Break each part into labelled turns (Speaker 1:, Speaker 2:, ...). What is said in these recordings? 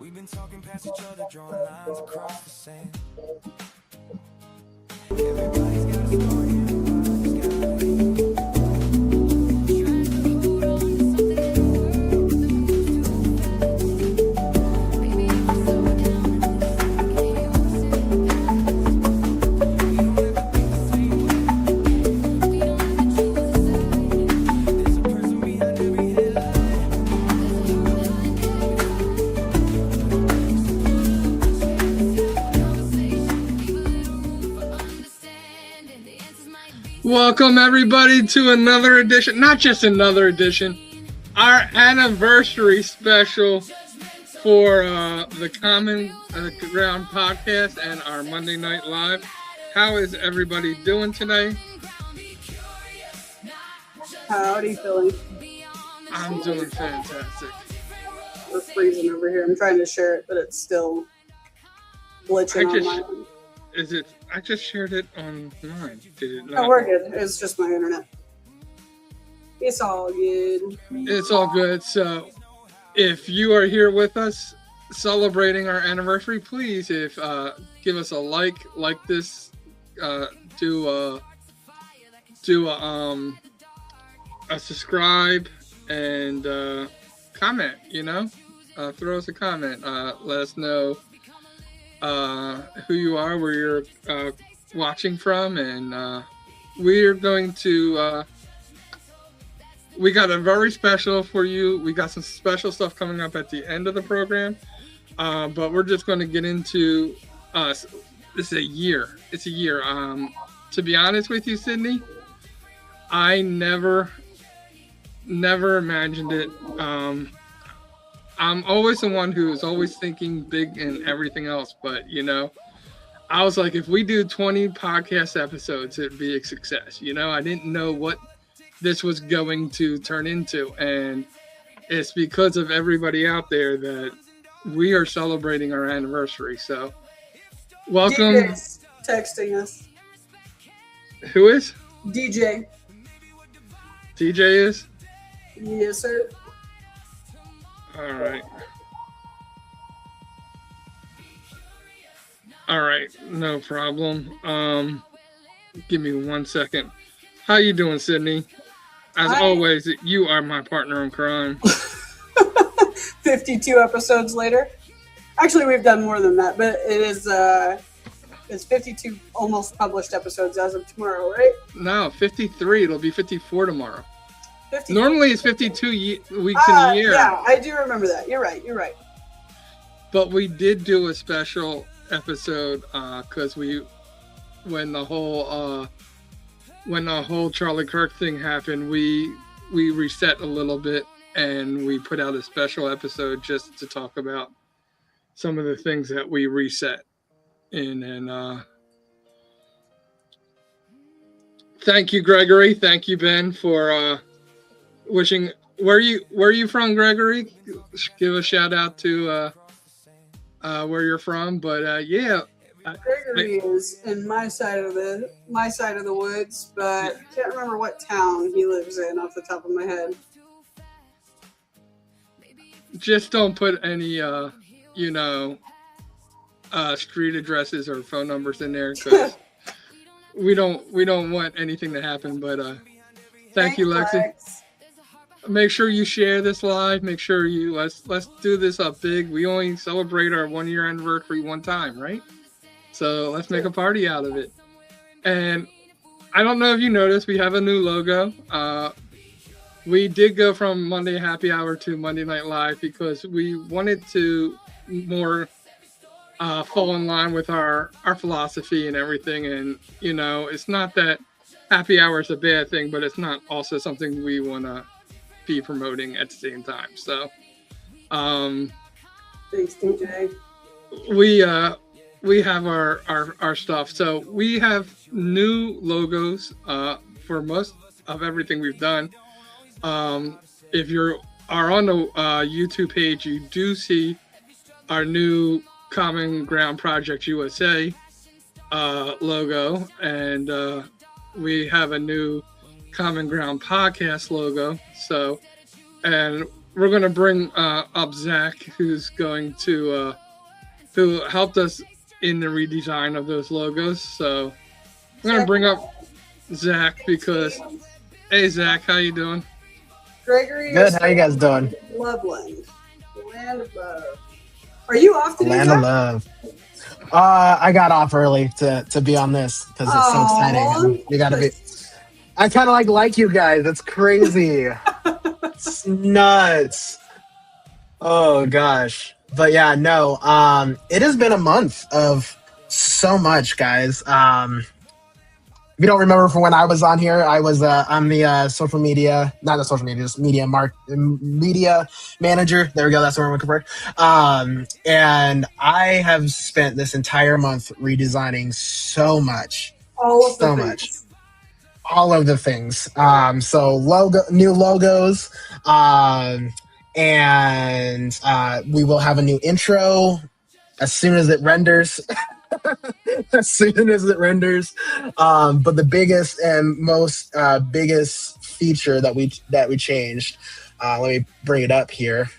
Speaker 1: We've been talking past each other, drawing lines across the sand. Everybody's got a story, everybody's got a name. Trying to hold on to something in the world that moves too fast. Maybe if we slow down and listen, we can hear what's in the past. We don't have to think the same way. We don't have to choose a side. There's a person behind every headline. There's a heart behind every
Speaker 2: Welcome everybody to another edition, not just another edition, our anniversary special for the Common Ground podcast and our Monday Night Live. How is everybody doing today?
Speaker 3: Howdy, Philly.
Speaker 2: I'm doing fantastic.
Speaker 3: We're freezing over here. I'm trying to share it, but it's still glitching on my end.
Speaker 2: I just shared it on mine. Did it not?
Speaker 3: Oh, we're good. It's just my internet. It's all good.
Speaker 2: It's all good. So, if you are here with us celebrating our anniversary, please, give us a like this, do a subscribe and comment. Throw us a comment. Let us know who you are, where you're watching from, and we're going to we got a very special for you. We got some special stuff coming up at the end of the program, but we're just going to get into it's a year. To be honest with you, Sydney, I never imagined it. I'm always the one who is always thinking big and everything else, but I was like, if we do 20 podcast episodes, it'd be a success. I didn't know what this was going to turn into, and it's because of everybody out there that we are celebrating our anniversary. So, welcome.
Speaker 3: DJ's texting us.
Speaker 2: Who is?
Speaker 3: DJ.
Speaker 2: DJ is?
Speaker 3: Yes, sir.
Speaker 2: All right, no problem. Give me 1 second. How you doing, Sydney? As always, you are my partner in crime.
Speaker 3: 52 episodes later. Actually, we've done more than that, but it is it's 52 almost published episodes as of tomorrow, right?
Speaker 2: No, 53. It'll be 54 tomorrow.
Speaker 3: 52.
Speaker 2: Normally it's 52 weeks in a year.
Speaker 3: Yeah, I do remember that. You're right.
Speaker 2: But we did do a special episode because when the whole Charlie Kirk thing happened, we reset a little bit and we put out a special episode just to talk about some of the things that we reset in. And thank you, Gregory. Thank you, Ben, for wishing. Where are you from, Gregory? Give a shout out to where you're from. But yeah,
Speaker 3: Gregory is in my side of the woods, but I can't remember what town he lives in off the top of my head.
Speaker 2: Just don't put any street addresses or phone numbers in there, because we don't want anything to happen. But thank you, Lexi.
Speaker 3: Lex.
Speaker 2: Make sure you share this live. Make sure you let's do this up big. We only celebrate our 1 year anniversary one time, right? So let's make a party out of it. And I don't know if you noticed, we have a new logo. We did go from Monday Happy Hour to Monday Night Live because we wanted to more fall in line with our philosophy and everything. And it's not that happy hour is a bad thing, but it's not also something we want to be promoting at the same time. So
Speaker 3: Thanks, DJ.
Speaker 2: We have our stuff. So we have new logos for most of everything we've done. If you are on the YouTube page, you do see our new Common Ground Project USA logo, and we have a new Common Ground podcast logo. So, and we're gonna bring up Zach, who's going to who helped us in the redesign of those logos. So I'm gonna bring up Zach because, hey Zach, how you doing?
Speaker 3: Gregory.
Speaker 4: Good. How you guys doing?
Speaker 3: Loveland. Land of Love. Are you off today,
Speaker 4: Land of
Speaker 3: Zach?
Speaker 4: love. I got off early to be on this because it's so exciting. You gotta be. I kind of like you guys. It's crazy. It's nuts. Oh gosh. But yeah, no. It has been a month of so much, guys. If you don't remember from when I was on here, I was I'm the social media, not the social media, just media manager. There we go. That's what I'm looking for. And I have spent this entire month redesigning so much,
Speaker 3: All of the
Speaker 4: so
Speaker 3: things.
Speaker 4: much. All of the things. So new logos, and we will have a new intro as soon as it renders. As soon as it renders. But the biggest and most biggest feature that we changed. Let me bring it up here.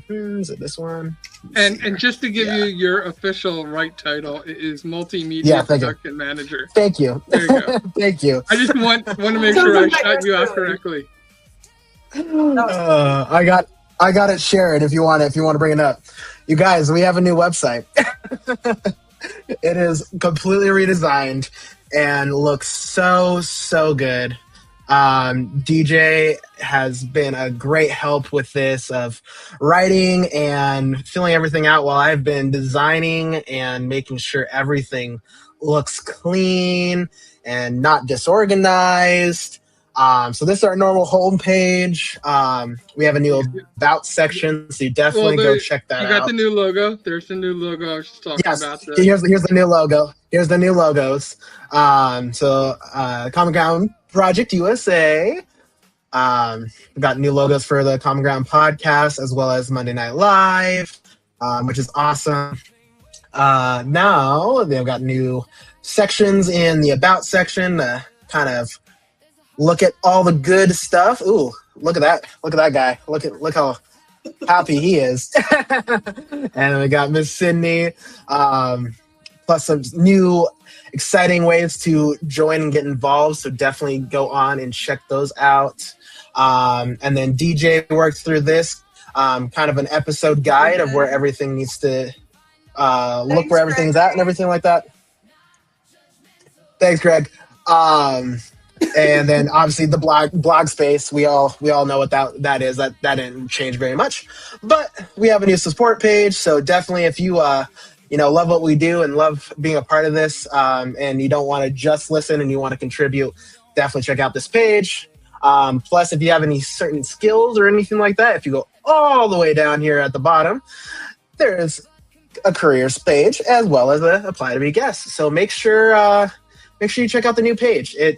Speaker 4: Is it this one?
Speaker 2: And just to give you your official right title, it is multimedia
Speaker 4: thank you.
Speaker 2: production manager.
Speaker 4: Thank you.
Speaker 2: There you go.
Speaker 4: Thank you.
Speaker 2: I just want to make sure I shut you out correctly.
Speaker 4: I got it shared if you want to bring it up. You guys, we have a new website. It is completely redesigned and looks so good. DJ has been a great help with this of writing and filling everything out while I've been designing and making sure everything looks clean and not disorganized. So this is our normal homepage. We have a new about section, so you definitely go check that out.
Speaker 2: You got the new logo. There's the new logo I was just talking about.
Speaker 4: Here's the new logo. Here's the new logos. Common Ground Project USA. We've got new logos for the Common Ground podcast as well as Monday Night Live, which is awesome. Now they've got new sections in the about section to kind of look at all the good stuff. Ooh, look at that. Look at that guy. Look how happy he is. And we got Miss Sydney, plus some new exciting ways to join and get involved. So definitely go on and check those out. And then DJ worked through this, kind of an episode guide of where everything needs to look where everything's at and everything like that. Thanks, Greg. And then obviously the blog space, we all know what that is. That didn't change very much, but we have a new support page. So definitely, if you love what we do and love being a part of this, and you don't want to just listen and you want to contribute, definitely check out this page. Plus, if you have any certain skills or anything like that, if you go all the way down here at the bottom, there's a careers page as well as a apply to be guest. So make sure you check out the new page. It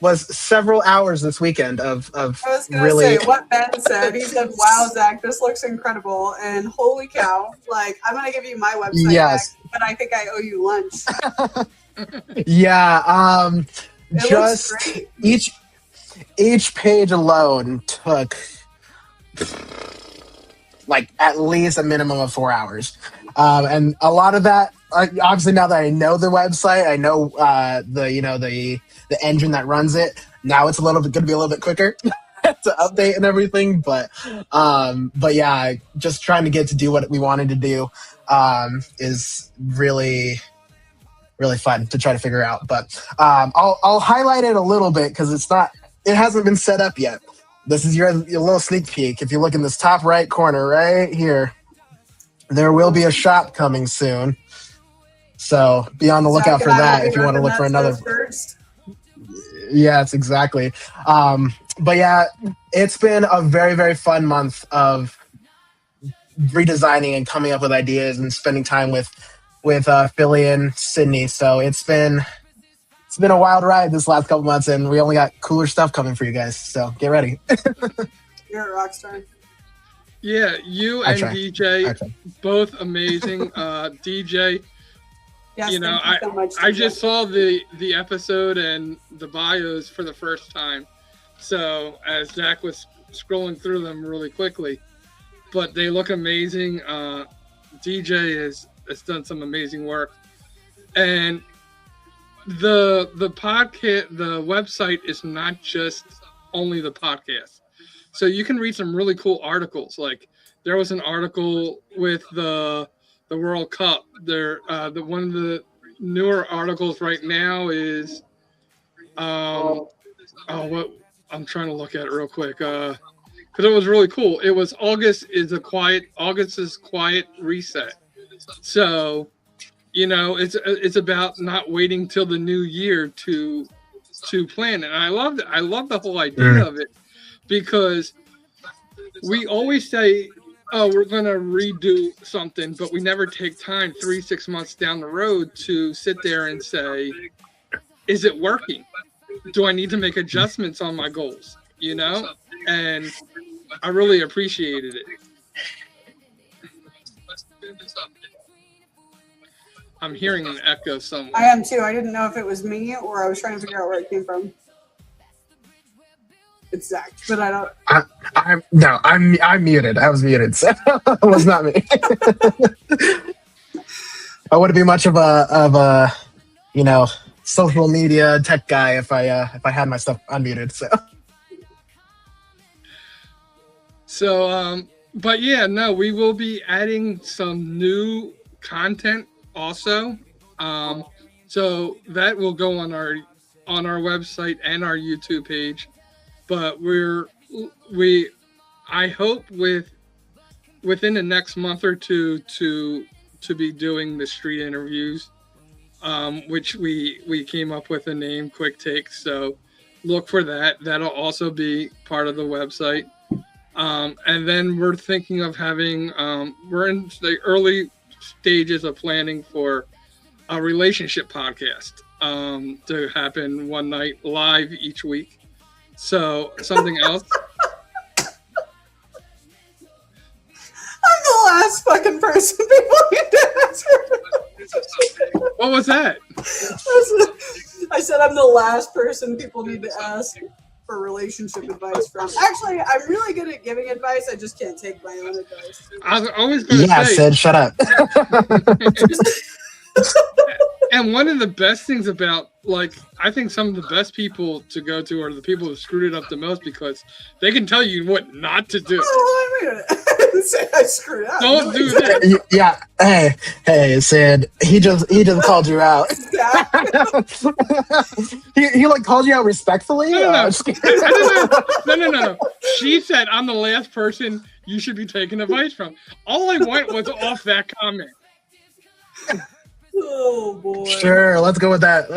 Speaker 4: was several hours this weekend of
Speaker 3: I was gonna
Speaker 4: really
Speaker 3: say what Ben said. He said, "Wow, Zach, this looks incredible," and holy cow! Like, I'm gonna give you my website
Speaker 4: Yes.
Speaker 3: back, but I think I owe you lunch.
Speaker 4: yeah.
Speaker 3: It
Speaker 4: Just
Speaker 3: looks great.
Speaker 4: each page alone took like at least a minimum of 4 hours, and a lot of that. Obviously, now that I know the website, I know the engine that runs it. Now it's going to be a little bit quicker to update and everything. But yeah, just trying to get to do what we wanted to do is really, really fun to try to figure out. But I'll highlight it a little bit because it hasn't been set up yet. This is your little sneak peek. If you look in this top right corner right here, there will be a shop coming soon. So be on the lookout for that if you want to look for another.
Speaker 3: First.
Speaker 4: Yes, exactly. But yeah, it's been a very, very fun month of redesigning and coming up with ideas and spending time with Philly and Sydney. So it's been a wild ride this last couple months, and we only got cooler stuff coming for you guys. So get ready.
Speaker 3: You're a rock star.
Speaker 2: Yeah, you
Speaker 4: I
Speaker 2: and
Speaker 4: try.
Speaker 2: DJ, both amazing. DJ,
Speaker 3: Yes,
Speaker 2: you know,
Speaker 3: thank you so much,
Speaker 2: I
Speaker 3: DJ.
Speaker 2: just saw the episode and the bios for the first time. So as Zach was scrolling through them really quickly, but they look amazing. DJ has done some amazing work, and the podcast, the website is not just only the podcast. So you can read some really cool articles. Like there was an article with the World Cup. There, the one of the newer articles right now is what I'm trying to look at it real quick. Because it was really cool. It was August's quiet reset. So, it's about not waiting till the new year to plan. And I love the whole idea of it, because we always say, oh, we're going to redo something, but we never take time 3-6 months down the road to sit there and say, is it working? Do I need to make adjustments on my goals? And I really appreciated it. I'm hearing an echo somewhere.
Speaker 3: I am too. I didn't know if it was me or I was trying to figure out where it came from. It's Zach, but I don't.
Speaker 4: I'm muted. I was muted, so it was not me. I wouldn't be much of a social media tech guy if I had my stuff unmuted.
Speaker 2: So, but yeah, no, we will be adding some new content also. So that will go on our website and our YouTube page. But I hope within the next month or two to be doing the street interviews, which we came up with a name, Quick Takes. So look for that. That'll also be part of the website. And then we're thinking of having, we're in the early stages of planning for a relationship podcast to happen one night live each week. So something else.
Speaker 3: I'm the last fucking person people need to ask for.
Speaker 2: What was that?
Speaker 3: I said I'm the last person people need to ask for relationship advice from. Actually, I'm really good at giving advice. I just can't take my own advice.
Speaker 2: I was always going to say.
Speaker 4: Sid, shut up.
Speaker 2: And one of the best things about, I think some of the best people to go to are the people who screwed it up the most, because they can tell you what not to do.
Speaker 3: Oh, wait a minute. I didn't say I screwed up.
Speaker 2: Don't do that.
Speaker 4: Yeah. Hey, Sid. He just called you out. he called you out respectfully.
Speaker 2: No. No. She said I'm the last person you should be taking advice from. All I want was off that comment.
Speaker 3: Oh boy.
Speaker 4: Sure, let's go with that.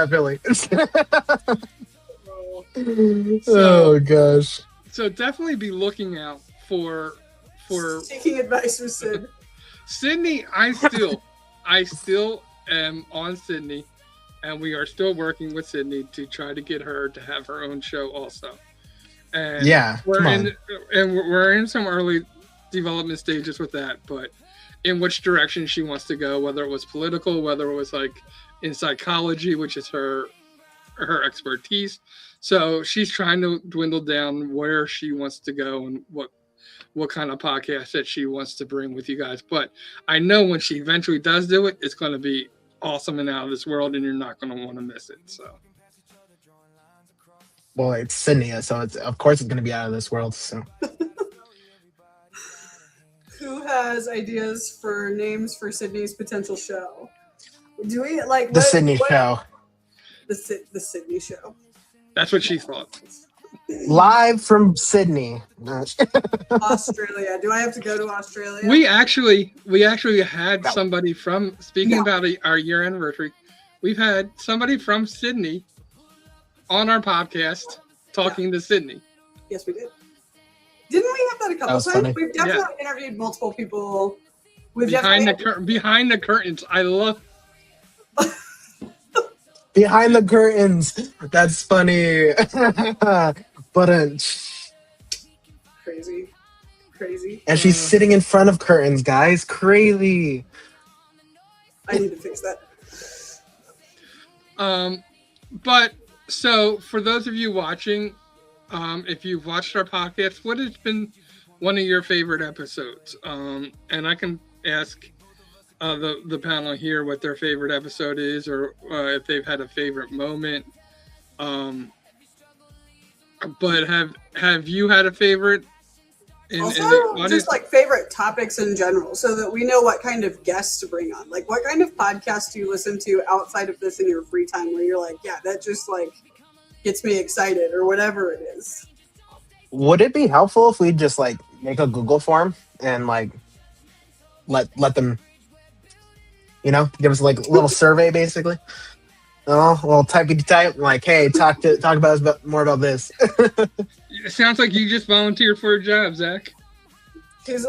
Speaker 4: Billy. Oh gosh.
Speaker 2: So definitely be looking out for
Speaker 3: Seeking advice from Sid.
Speaker 2: Sydney. I still am on Sydney, and we are still working with Sydney to try to get her to have her own show also. And
Speaker 4: yeah,
Speaker 2: we're in some early development stages with that, but in which direction she wants to go, whether it was political, whether it was in psychology, which is her expertise. So she's trying to dwindle down where she wants to go and what kind of podcast that she wants to bring with you guys. But I know when she eventually does do it, it's going to be awesome and out of this world, and you're not going to want to miss it. So.
Speaker 4: Well, it's Sydney, so of course it's going to be out of this world. So.
Speaker 3: Who has ideas for names for Sydney's potential show? Do we
Speaker 4: the Sydney show?
Speaker 3: The Sydney show.
Speaker 2: That's what she thought.
Speaker 4: Live from Sydney,
Speaker 3: Australia. Do I have to go to Australia?
Speaker 2: We actually had somebody from about our year anniversary. We've had somebody from Sydney on our podcast talking to Sydney.
Speaker 3: Yes, we did. Didn't we have that a couple times?
Speaker 4: Funny.
Speaker 3: We've definitely interviewed multiple people.
Speaker 2: Behind the curtains. I love.
Speaker 4: Behind the curtains. That's funny. But
Speaker 3: crazy.
Speaker 4: And she's sitting in front of curtains, guys. Crazy.
Speaker 3: I need to fix that.
Speaker 2: But so for those of you watching, if you've watched our podcast, what has been one of your favorite episodes? And I can ask the panel here what their favorite episode is, or if they've had a favorite moment. But have you had a favorite?
Speaker 3: Also, just like favorite topics in general, so that we know what kind of guests to bring on. Like, what kind of podcast do you listen to outside of this in your free time, where you're like, yeah, that just like gets me excited, or whatever it is.
Speaker 4: Would it be helpful if we just like make a Google form and like let them, give us like a little survey basically? A little typey type, like, hey, talk about us more about this.
Speaker 2: It sounds like you just volunteered for a job, Zach.
Speaker 3: He's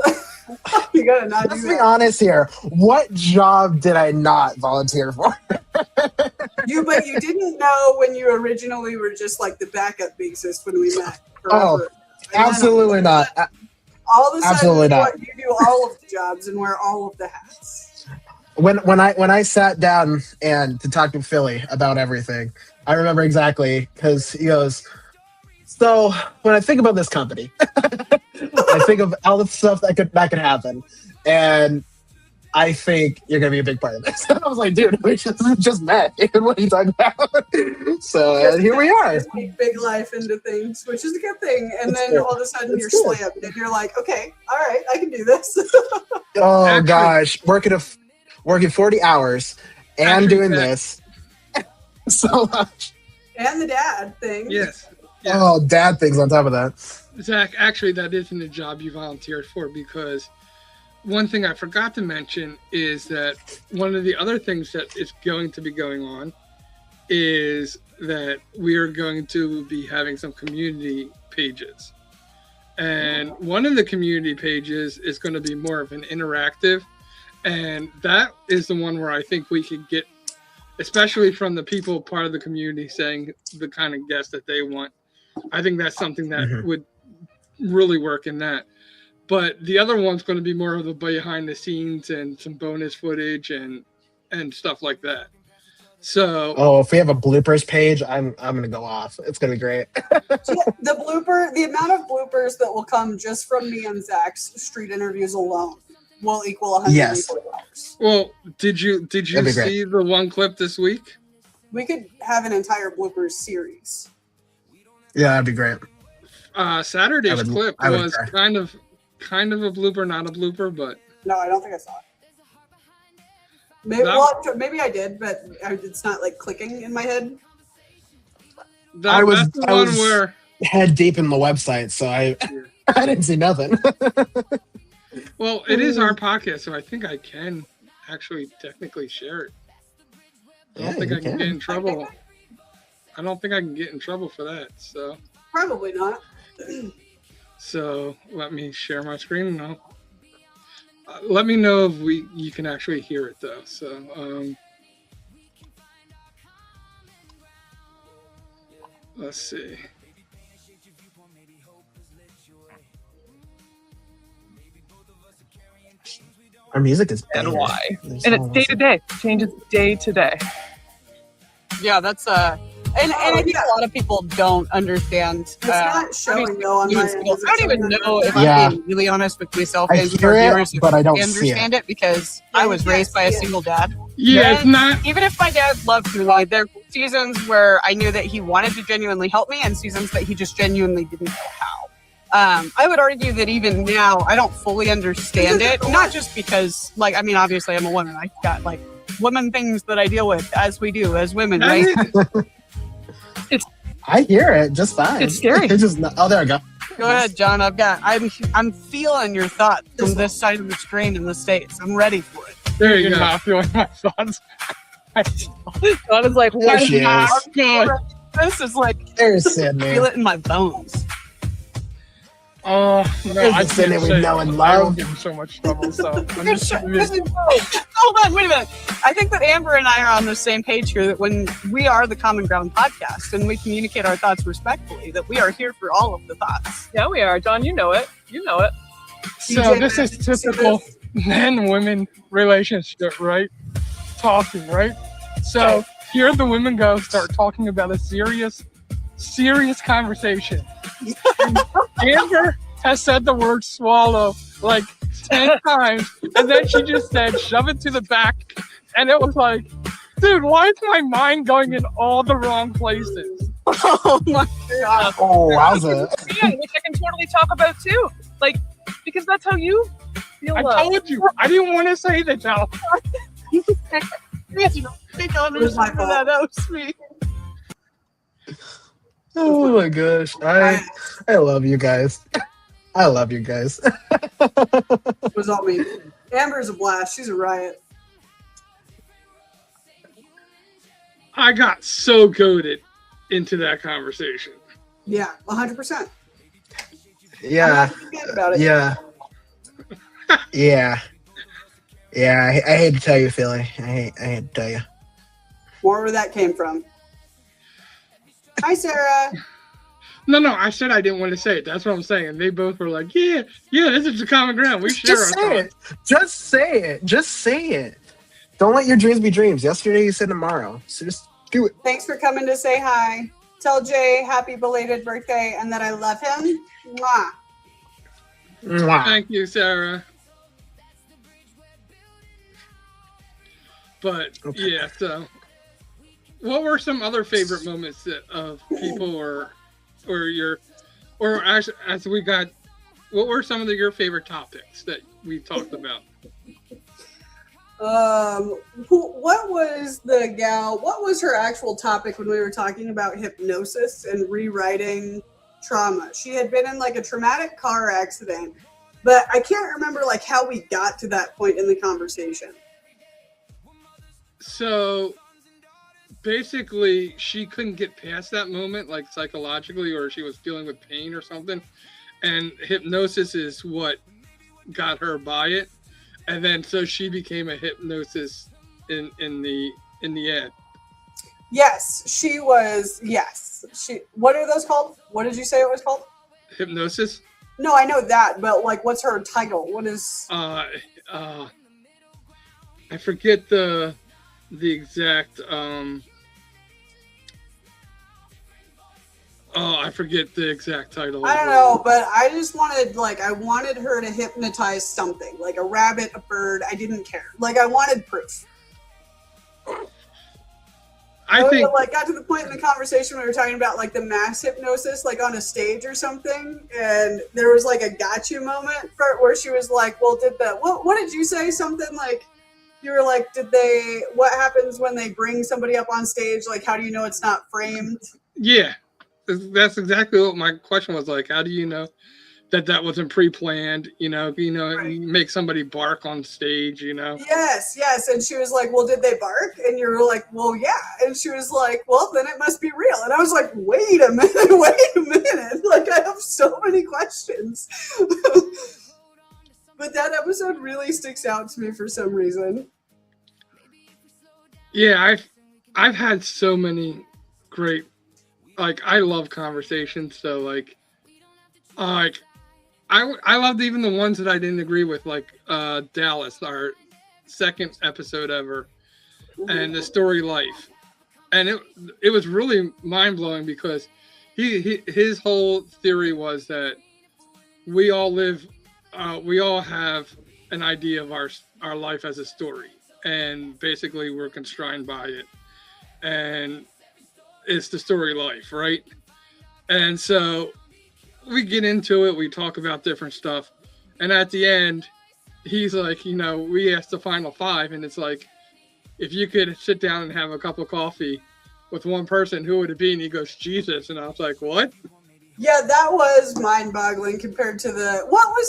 Speaker 3: you gotta not
Speaker 4: Let's
Speaker 3: do
Speaker 4: be
Speaker 3: that.
Speaker 4: honest here. What job did I not volunteer for?
Speaker 3: But you didn't know when you originally were just like the backup bassist when we met.
Speaker 4: Oh,
Speaker 3: forever. And then
Speaker 4: Absolutely not.
Speaker 3: All of a sudden,
Speaker 4: Absolutely not.
Speaker 3: you do all of the jobs and wear all of the hats.
Speaker 4: When I sat down and to talk to Philly about everything, I remember exactly because he goes, so when I think about this company, I think of all the stuff that could happen, and I think you're gonna be a big part of this. I was like, dude, we just met. What are you talking about? So here we are.
Speaker 3: Just make big life into things, which is a good thing. And
Speaker 4: That's
Speaker 3: then
Speaker 4: good.
Speaker 3: all of a sudden
Speaker 4: That's
Speaker 3: you're
Speaker 4: good.
Speaker 3: slammed, and you're like, okay, all right, I can do this.
Speaker 4: Oh
Speaker 2: Actually-
Speaker 4: gosh, working 40 hours and
Speaker 2: Actually,
Speaker 4: doing
Speaker 2: that-
Speaker 4: this so much.
Speaker 3: And the dad thing.
Speaker 2: Yes.
Speaker 4: Oh, dad things on top of that.
Speaker 2: Zach, actually, that isn't a job you volunteered for, because one thing I forgot to mention is that one of the other things that is going to be going on is that we are going to be having some community pages. And one of the community pages is going to be more of an interactive. And that is the one where I think we could get, especially from the people part of the community, saying the kind of guests that they want. I think that's something that
Speaker 4: Mhm.
Speaker 2: would really work in that. But the other one's going to be more of the behind the scenes and some bonus footage and stuff like that. So
Speaker 4: Oh, if we have a bloopers page, I'm gonna go off. It's gonna be great.
Speaker 3: The amount of bloopers that will come just from me and Zach's street interviews alone will equal
Speaker 4: Yes.
Speaker 3: $140.
Speaker 2: well, did you
Speaker 4: That'd be great.
Speaker 2: see the one clip this week?
Speaker 3: We could have an entire bloopers series.
Speaker 4: Yeah, that'd be great.
Speaker 2: Saturday's clip
Speaker 4: I would
Speaker 2: was
Speaker 4: try.
Speaker 2: kind of a blooper, not a blooper, but
Speaker 3: No, I don't think I saw it. Maybe, maybe I did, but it's not like clicking in my head.
Speaker 2: that's the
Speaker 4: I
Speaker 2: one
Speaker 4: was-
Speaker 2: where
Speaker 4: Head deep in the website, so I didn't see nothing.
Speaker 2: well, it is our podcast, so I think I can actually technically share it. I don't
Speaker 4: Yeah,
Speaker 2: think
Speaker 4: you
Speaker 2: I can
Speaker 4: can.
Speaker 2: get in trouble. I don't think I can get in trouble for that.
Speaker 3: Probably not.
Speaker 2: So let me share my screen now. Let me know if you can actually hear it though. So let's see.
Speaker 4: Our music is
Speaker 5: And
Speaker 4: banging.
Speaker 5: why.
Speaker 4: There's
Speaker 5: And
Speaker 4: so
Speaker 5: it's day to day. Changes day to day.
Speaker 6: Yeah, that's and I think a lot of people don't understand.
Speaker 3: It's not showing though on my end.
Speaker 6: I don't even know if
Speaker 4: Yeah.
Speaker 6: I'm being really honest with myself
Speaker 4: I
Speaker 6: and with
Speaker 4: hear
Speaker 6: our
Speaker 4: it,
Speaker 6: viewers if
Speaker 4: but I don't
Speaker 6: they
Speaker 4: see it.
Speaker 6: understand it because
Speaker 3: Yeah,
Speaker 6: I
Speaker 3: you
Speaker 6: was
Speaker 3: can't
Speaker 6: raised by a
Speaker 3: see it.
Speaker 6: single dad.
Speaker 2: Yeah, it's not.
Speaker 6: Even if my dad loved me, like there were seasons where I knew that he wanted to genuinely help me, and seasons that he just genuinely didn't know how. I would argue that even now I don't fully understand it. Not just because, like, I mean, obviously I'm a woman. I got like women things that I deal with as we do as women,
Speaker 2: That
Speaker 6: right?
Speaker 2: is-
Speaker 4: I hear it just fine.
Speaker 5: It's scary.
Speaker 4: It's just oh, there we go.
Speaker 6: Go ahead, John. I'm feeling your thoughts from this side of the screen in the States. I'm ready for it.
Speaker 2: there you
Speaker 5: You're
Speaker 2: go.
Speaker 5: not feeling my thoughts. John is like,
Speaker 4: There
Speaker 5: what
Speaker 4: she is.
Speaker 6: I'm good. This is like
Speaker 4: There's
Speaker 6: I
Speaker 4: Sydney.
Speaker 6: feel it in my bones.
Speaker 2: Oh no,
Speaker 4: There's
Speaker 2: I
Speaker 4: the Sydney
Speaker 2: can't
Speaker 4: we
Speaker 2: say
Speaker 4: know and
Speaker 2: I will
Speaker 4: love.
Speaker 2: give him so much trouble. So I'm
Speaker 6: This
Speaker 2: just
Speaker 6: is- Hold on, wait a minute. I think that Amber and I are on the same page here. That when we are the Common Ground podcast and we communicate our thoughts respectfully, that we are here for all of the thoughts.
Speaker 5: Yeah, we are. John, you know it. You know it.
Speaker 2: So
Speaker 3: DJ,
Speaker 2: this is
Speaker 3: did you see
Speaker 2: typical
Speaker 3: this?
Speaker 2: men-women relationship, right? Talking, right? So here the women go start talking about a serious conversation,
Speaker 5: Amber has said the word swallow like 10 times, and then she just said shove it to the back, and it was like, dude, why is my mind going in all the wrong places?
Speaker 6: Oh my god.
Speaker 4: Oh, wowza.
Speaker 7: Yeah, which I can totally talk about too. Like, because that's how you feel.
Speaker 5: I told you, I didn't want to say that now.
Speaker 3: Where's my fault?
Speaker 6: That was me.
Speaker 4: Oh my gosh. I love you guys. I love you guys.
Speaker 3: It was all me. Amber's a blast. She's a riot.
Speaker 2: I got so goaded into that conversation.
Speaker 3: Yeah, 100%.
Speaker 4: Yeah.
Speaker 3: Forget about it.
Speaker 4: Yeah. Yeah. Yeah. I hate to tell you, Philly. I hate to tell you.
Speaker 3: More where that came from. Hi, Sarah.
Speaker 2: No, I said I didn't want to say it. That's what I'm saying. And they both were like, yeah, this is the common ground. We share
Speaker 4: Just
Speaker 2: our
Speaker 4: say
Speaker 2: thoughts.
Speaker 4: it. Just say it. Just say it. Don't let your dreams be dreams. Yesterday you said tomorrow. So just do it.
Speaker 3: Thanks for coming to say hi. Tell Jay happy belated birthday and that I love him. Mwah.
Speaker 4: Mwah.
Speaker 2: Thank you, Sarah. But
Speaker 4: Okay.
Speaker 2: yeah, so what were some other favorite moments of people or actually as we got, what were some of your favorite topics that we talked about?
Speaker 3: What was the gal? What was her actual topic when we were talking about hypnosis and rewriting trauma? She had been in like a traumatic car accident, but I can't remember like how we got to that point in the conversation.
Speaker 2: So basically she couldn't get past that moment, like psychologically, or she was dealing with pain or something, and hypnosis is what got her by it. And then so she became a hypnosis in the end.
Speaker 3: Yes, she was. Yes, she. What are those called? What did you say it was called?
Speaker 2: Hypnosis?
Speaker 3: No, I know that, but like, what's her title? What is?
Speaker 2: I forget the exact I forget the exact title.
Speaker 3: I don't know, but I just I wanted her to hypnotize something, like a rabbit, a bird. I didn't care. Like, I wanted proof.
Speaker 2: I think
Speaker 3: like got to the point in the conversation where we were talking about like the mass hypnosis, like on a stage or something, and there was like a gotcha moment where she was like, "Well, what did you say? Something like you were like, what happens when they bring somebody up on stage? Like, how do you know it's not framed?"
Speaker 2: yeah. That's exactly what my question was like. How do you know that wasn't pre-planned? Right. You make somebody bark on stage,
Speaker 3: Yes. And she was like, "Well, did they bark?" And you were like, "Well, yeah." And she was like, "Well, then it must be real." And I was like, wait a minute. Like, I have so many questions. But that episode really sticks out to me for some reason.
Speaker 2: Yeah, I've had so many great, like, I love conversations, so like I loved even the ones that I didn't agree with, like Dallas, our second episode ever, and the story Life, and it was really mind blowing because his whole theory was that we all have an idea of our life as a story, and basically we're constrained by it, and it's the story Life, right? And so we get into it, we talk about different stuff, and at the end he's like, we asked the final five, and it's like, if you could sit down and have a cup of coffee with one person, who would it be? And he goes, Jesus. And I was like, what?
Speaker 3: Yeah, that was mind-boggling compared to what was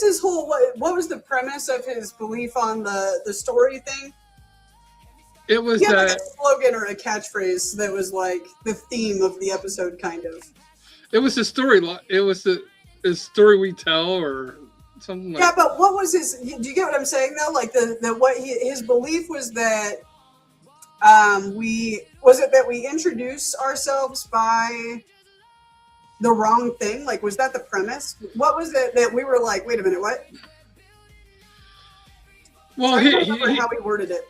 Speaker 3: the premise of his belief on the story thing?
Speaker 2: It was
Speaker 3: like a slogan or a catchphrase that was like the theme of the episode, kind of.
Speaker 2: It was the story. It was the story we tell, or something like.
Speaker 3: Yeah, but what was his? Do you get what I'm saying though? Like his belief was that we introduce ourselves by the wrong thing? Like, was that the premise? What was it that we were like, wait a minute, what?
Speaker 2: Well,
Speaker 3: I don't remember how he worded it.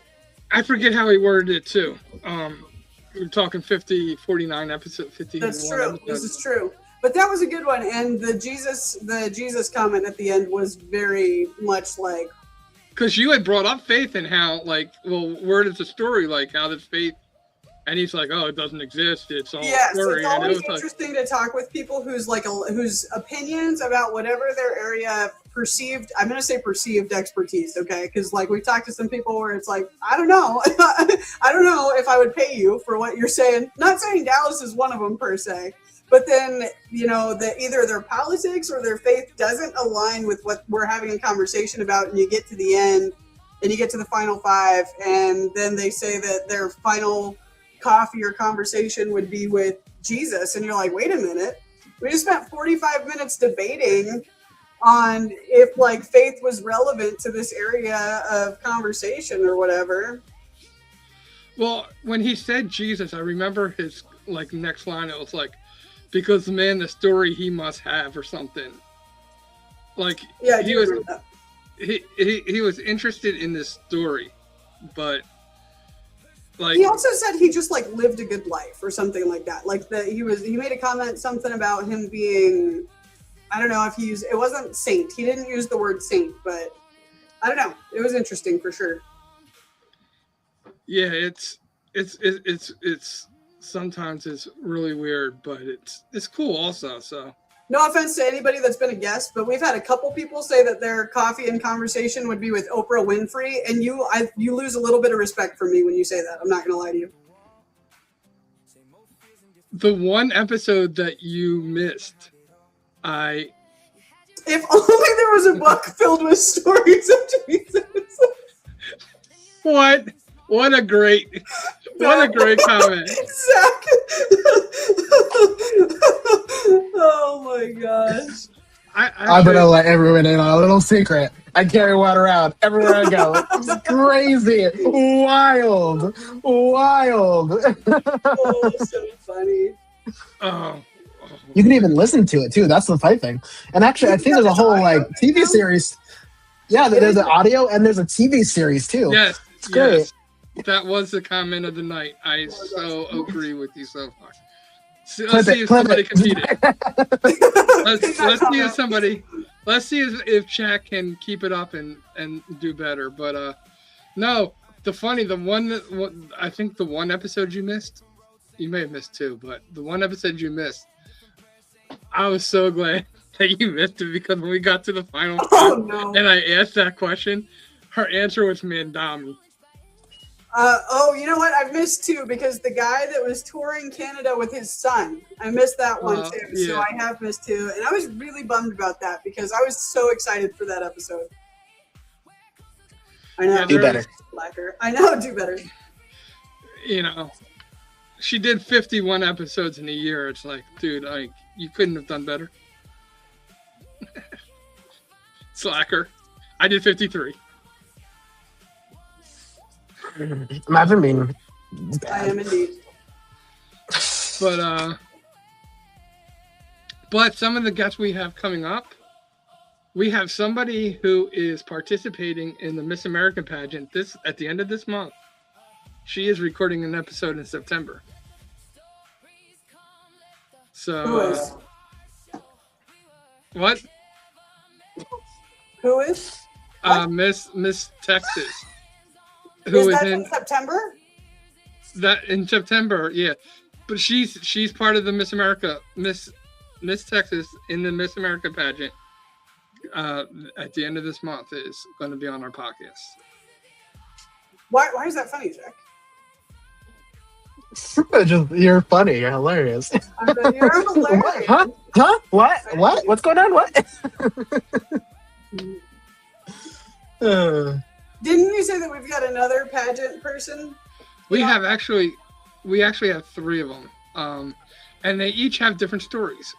Speaker 2: I forget how he worded it too. We're talking 49 episode 50.
Speaker 3: That's true. This is true. But that was a good one, and the Jesus comment at the end was very much like,
Speaker 2: because you had brought up faith and how, like, well, where does the story, like, how does faith, and he's like, oh, it doesn't exist, it's all
Speaker 3: yes,
Speaker 2: story.
Speaker 3: it's
Speaker 2: And it
Speaker 3: always
Speaker 2: was like,
Speaker 3: interesting to talk with people whose opinions about whatever their area of perceived, I'm going to say perceived expertise, okay? Because like we talked to some people where it's like, I don't know, I don't know if I would pay you for what you're saying. Not saying Dallas is one of them per se. But then, you know, either their politics or their faith doesn't align with what we're having a conversation about, and you get to the end, and you get to the final five, and then they say that their final coffee or conversation would be with Jesus, and you're like, wait a minute, we just spent 45 minutes debating on if, like, faith was relevant to this area of conversation or whatever.
Speaker 2: well, when he said Jesus, I remember his, like, next line, it was like, because the man, the story he must have, or something. Like,
Speaker 3: Yeah, I
Speaker 2: he
Speaker 3: do
Speaker 2: was
Speaker 3: remember that.
Speaker 2: he was interested in this story, but like
Speaker 3: He also said he just like lived a good life or something like that. Like that he made a comment something about him being, I don't know if he used, it wasn't saint. He didn't use the word saint, but I don't know. It was interesting for sure.
Speaker 2: yeah, it's sometimes it's really weird, but it's cool also. So
Speaker 3: No offense to anybody that's been a guest, but we've had a couple people say that their coffee and conversation would be with Oprah Winfrey, and you lose a little bit of respect for me when you say that. I'm not going to lie to you.
Speaker 2: the one episode that you missed,
Speaker 3: If only there was a book filled with stories of Jesus.
Speaker 2: what a great comment.
Speaker 3: Zach. Oh my gosh.
Speaker 4: I'm gonna let everyone in on a little secret. I carry one around everywhere I go. It's crazy, wild.
Speaker 3: Oh, so funny.
Speaker 2: Oh,
Speaker 4: You can even listen to it too. That's the funny thing. And actually, I think there's a whole like TV series. Yeah, there's an audio and there's a TV series too.
Speaker 2: yes,
Speaker 4: It's great.
Speaker 2: yes. That was the comment of the night. I so agree with you so far. So, let's see if somebody can beat it. Let's see if Chat can keep it up and do better. But no, I think the one episode you missed, you may have missed two, but the one episode you missed, I was so glad that you missed it, because when we got to the final
Speaker 3: Oh no.
Speaker 2: and I asked that question, her answer was Mandami.
Speaker 3: You know what? I've missed two because the guy that was touring Canada with his son, I missed that one too.
Speaker 2: Yeah.
Speaker 3: So I have missed two, and I was really bummed about that because I was so excited for that episode. I know.
Speaker 2: Yeah,
Speaker 4: Do better.
Speaker 3: Slacker. I know. Do better.
Speaker 2: You know, she did 51 episodes in a year. It's like, dude, like, you couldn't have done better. Slacker. I did 53.
Speaker 4: Imagine being
Speaker 3: I am indeed.
Speaker 2: But some of the guests we have coming up, we have somebody who is participating in the Miss America pageant at the end of this month. She is recording an episode in September. So
Speaker 3: Who is?
Speaker 2: what?
Speaker 3: Who is?
Speaker 2: Miss Texas.
Speaker 3: Is that in September?
Speaker 2: That in September, yeah. But she's part of the Miss America, Miss Texas in the Miss America pageant. At the end of this month is going to be on our podcast.
Speaker 3: Why is that funny, Jack?
Speaker 4: just you're funny. You're hilarious.
Speaker 3: You're hilarious.
Speaker 4: Huh? What? What's going on? What?
Speaker 3: Didn't you say that we've got another pageant person?
Speaker 2: We actually have three of them, and they each have different stories,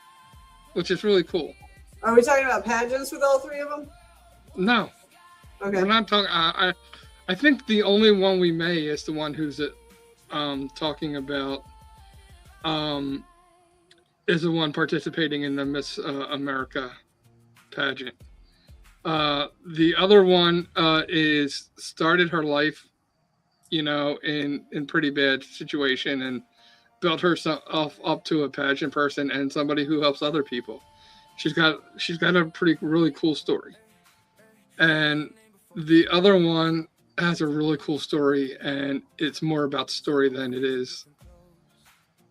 Speaker 2: which is really cool.
Speaker 3: Are we talking about pageants with all three of them?
Speaker 2: No,
Speaker 3: Okay.
Speaker 2: we're not talking. I think the only one we may is the one who's talking about is the one participating in the Miss America pageant. The other one is started her life, in pretty bad situation, and built herself up to a pageant person and somebody who helps other people. She's got a really cool story. And the other one has a really cool story, and it's more about story than it is.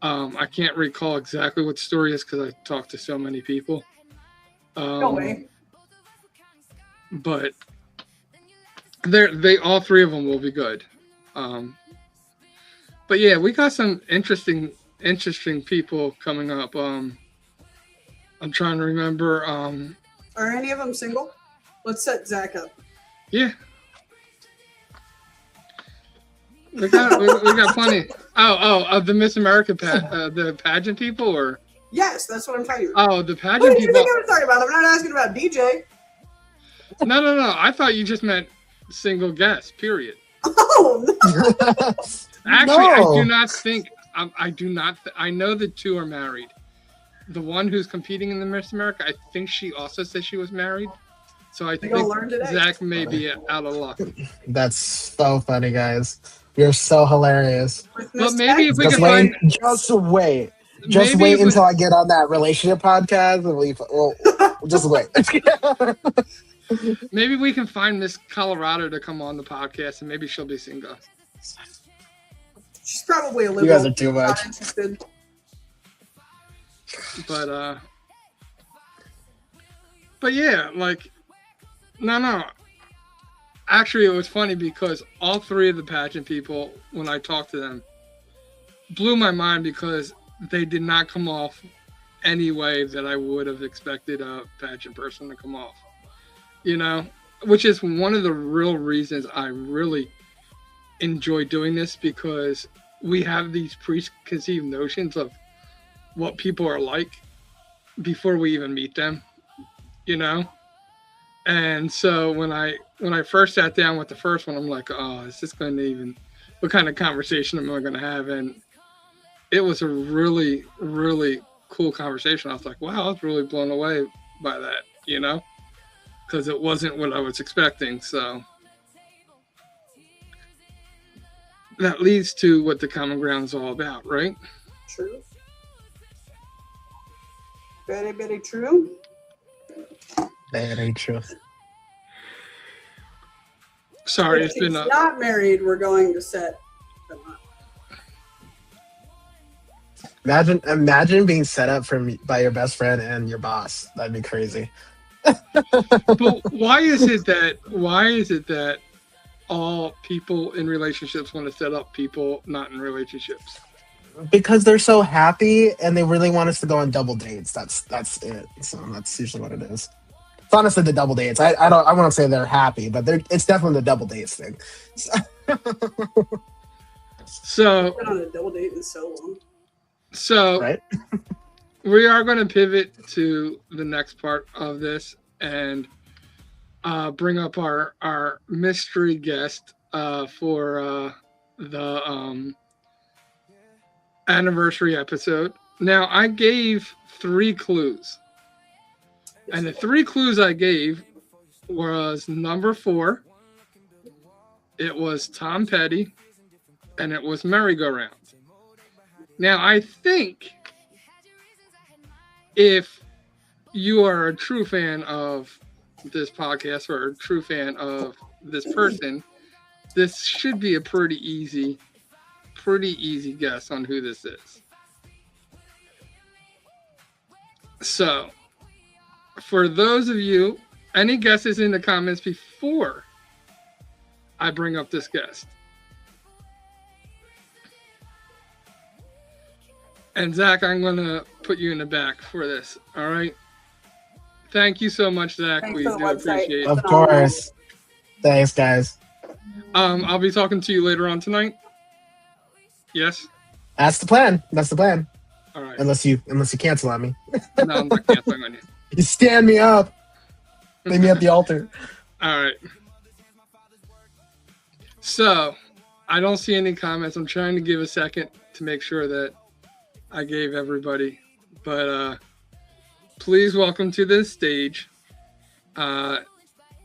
Speaker 2: I can't recall exactly what the story is because I talked to so many people.
Speaker 3: No way.
Speaker 2: But they all three of them will be good. But yeah, we got some interesting people coming up. I'm trying to remember.
Speaker 3: Are any of them single? Let's set Zach up.
Speaker 2: Yeah. We got plenty. Oh, the Miss America the pageant people, or
Speaker 3: Yes, that's what I'm talking about.
Speaker 2: oh, the
Speaker 3: What
Speaker 2: pageant
Speaker 3: did you
Speaker 2: people.
Speaker 3: think I was talking about? I'm not asking about DJ.
Speaker 2: No. I thought you just meant single guests. Period.
Speaker 3: Oh no.
Speaker 2: Actually,
Speaker 4: No.
Speaker 2: I do not think. I do not. I know the two are married. The one who's competing in the Miss America, I think she also said she was married. So I
Speaker 3: We gonna
Speaker 2: think
Speaker 3: learn today.
Speaker 2: Zach may be out of luck.
Speaker 4: That's so funny, guys. You're so hilarious.
Speaker 3: With
Speaker 2: But
Speaker 3: Miss
Speaker 2: maybe
Speaker 3: Tech?
Speaker 2: if we
Speaker 4: Just
Speaker 2: can
Speaker 4: wait.
Speaker 2: find,
Speaker 4: Just wait. Just
Speaker 2: maybe
Speaker 4: wait
Speaker 2: if we-
Speaker 4: until I get on that relationship podcast, and we'll just wait.
Speaker 2: maybe we can find Miss Colorado to come on the podcast, and maybe she'll be single.
Speaker 3: She's probably a
Speaker 4: You
Speaker 3: liberal.
Speaker 4: guys are too much.
Speaker 3: Not interested.
Speaker 2: But yeah, like, no. Actually, it was funny because all three of the pageant people, when I talked to them, blew my mind because they did not come off any way that I would have expected a pageant person to come off. You know, which is one of the real reasons I really enjoy doing this, because we have these preconceived notions of what people are like before we even meet them, you know? And so when I first sat down with the first one, I'm like, oh, is this going to even, what kind of conversation am I going to have? And it was a really, really cool conversation. I was like, wow, I was really blown away by that, you know? Because it wasn't what I was expecting. So that leads to what the common ground is all about, right?
Speaker 3: True. Very, very true.
Speaker 4: Very true.
Speaker 2: Sorry,
Speaker 3: If
Speaker 2: it's been
Speaker 3: she's not married, we're going to set them up.
Speaker 4: Imagine being set up by your best friend and your boss. That'd be crazy.
Speaker 2: But why is it that all people in relationships want to set up people not in relationships?
Speaker 4: Because they're so happy and they really want us to go on double dates. That's it. So that's usually what it is. It's honestly the double dates. I won't say they're happy, but it's definitely the double dates thing.
Speaker 2: So
Speaker 3: Been on a double date in so long.
Speaker 4: Right?
Speaker 2: we are going to pivot to the next part of this and bring up our mystery guest for the anniversary episode. Now, I gave 3 clues. And the 3 clues I gave was number 4, it was Tom Petty, and it was merry-go-round. Now, I think if you are a true fan of this podcast or a true fan of this person, this should be a pretty easy guess on who this is. So, for those of you, any guesses in the comments before I bring up this guest? And Zach, I'm going to put you in the back for this. All right. Thank you so much, Zach.
Speaker 3: Thanks
Speaker 2: We
Speaker 3: for the
Speaker 2: do
Speaker 3: website.
Speaker 2: appreciate it.
Speaker 4: Of course. Thanks, guys.
Speaker 2: I'll be talking to you later on tonight. Yes.
Speaker 4: That's the plan.
Speaker 2: All right.
Speaker 4: Unless you cancel on me.
Speaker 2: No, I'm not canceling on you.
Speaker 4: You stand me up. Lay me at the altar.
Speaker 2: All right. So, I don't see any comments. I'm trying to give a second to make sure that I gave everybody. But please welcome to the stage.